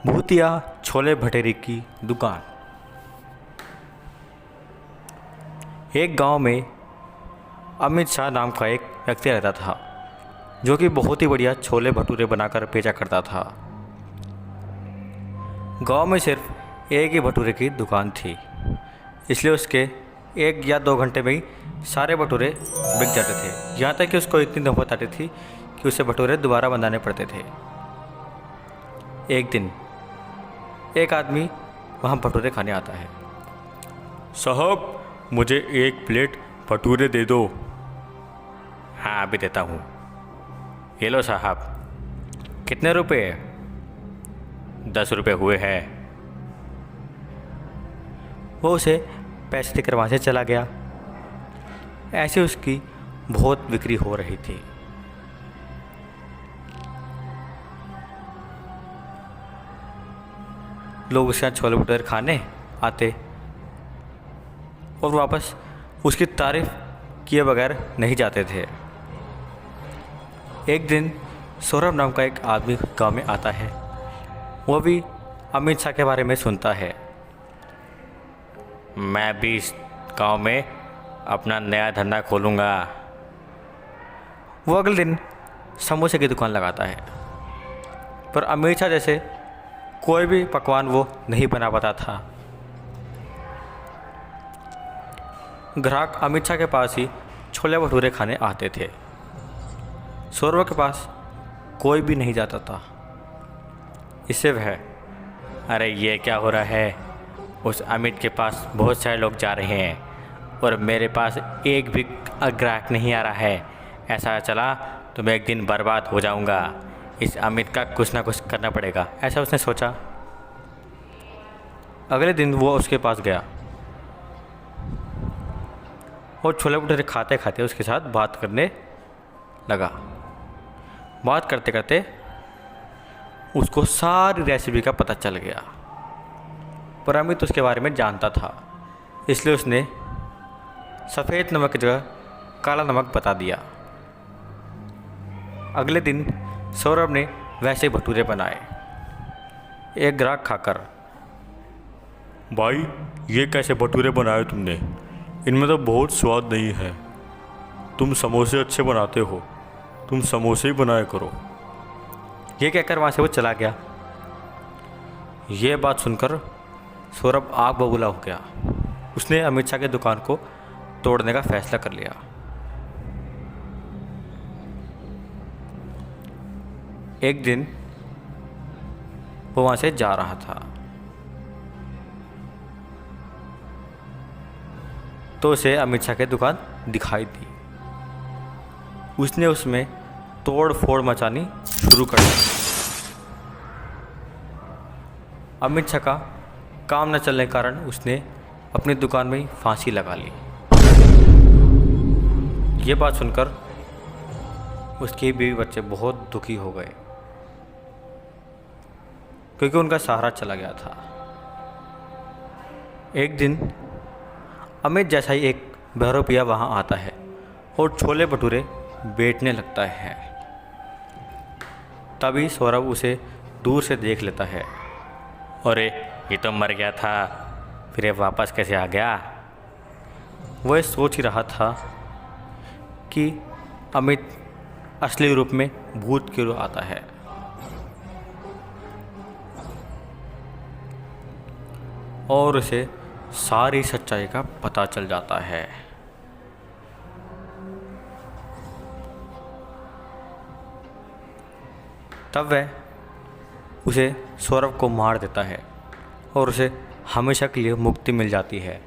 भूतिया छोले भटूरे की दुकान। एक गांव में अमित शाह नाम का एक व्यक्ति रहता था, जो कि बहुत ही बढ़िया छोले भटूरे बनाकर बेचा करता था। गांव में सिर्फ एक ही भटूरे की दुकान थी, इसलिए उसके 1 या 2 घंटे में ही सारे भटूरे बिक जाते थे। यहाँ तक कि उसको इतनी नौबत आती थी कि उसे भटूरे दोबारा बनाने पड़ते थे। एक दिन एक आदमी वहाँ भटूरे खाने आता है। साहब, मुझे 1 प्लेट भटूरे दे दो। हाँ, अभी देता हूँ। ये लो साहब। कितने रुपए? 10 रुपये हुए हैं। वो उसे पैसे देकर वहाँ से चला गया। ऐसे उसकी बहुत बिक्री हो रही थी। लोग उसके यहाँ छोले भटूरे खाने आते और वापस उसकी तारीफ़ किए बगैर नहीं जाते थे। एक दिन सौरभ नाम का एक आदमी गांव में आता है। वो भी अमित शाह के बारे में सुनता है। मैं भी इस गांव में अपना नया धंधा खोलूँगा। वो अगले दिन समोसे की दुकान लगाता है, पर अमित शाह जैसे कोई भी पकवान वो नहीं बना पाता था। ग्राहक अमित शाह के पास ही छोले भटूरे खाने आते थे। सौरभ के पास कोई भी नहीं जाता था। इससे वह, अरे ये क्या हो रहा है, उस अमित के पास बहुत सारे लोग जा रहे हैं और मेरे पास एक भी ग्राहक नहीं आ रहा है। ऐसा चला तो मैं एक दिन बर्बाद हो जाऊंगा। इस अमित का कुछ ना कुछ करना पड़ेगा, ऐसा उसने सोचा। अगले दिन वो उसके पास गया और छोले भटूरे खाते खाते उसके साथ बात करने लगा। बात करते करते उसको सारी रेसिपी का पता चल गया, पर अमित उसके बारे में जानता था, इसलिए उसने सफ़ेद नमक की जगह काला नमक बता दिया। अगले दिन सौरभ ने वैसे भटूरे बनाए। एक ग्राहक खाकर, भाई, ये कैसे भटूरे बनाए तुमने? इनमें तो बहुत स्वाद नहीं है। तुम समोसे अच्छे बनाते हो, तुम समोसे ही बनाया करो। ये कहकर वहाँ से वो चला गया। ये बात सुनकर सौरभ आग बबूला हो गया। उसने अमित शाह की दुकान को तोड़ने का फैसला कर लिया। एक दिन वो वहाँ से जा रहा था तो उसे अमित शाह की दुकान दिखाई दी। उसने उसमें तोड़ फोड़ मचानी शुरू कर दी। अमित शाह का काम न चलने के कारण उसने अपनी दुकान में ही फांसी लगा ली। ये बात सुनकर उसके बीवी बच्चे बहुत दुखी हो गए, क्योंकि उनका सहारा चला गया था। एक दिन अमित जैसा ही एक बहरोपिया वहाँ आता है और छोले भटूरे बेचने लगता है। तभी सौरभ उसे दूर से देख लेता है। अरे, ये तो मर गया था, फिर ये वापस कैसे आ गया? वह सोच ही रहा था कि अमित असली रूप में भूत क्यों आता है। और उसे सारी सच्चाई का पता चल जाता है। तब वह उसे सौरभ को मार देता है और उसे हमेशा के लिए मुक्ति मिल जाती है।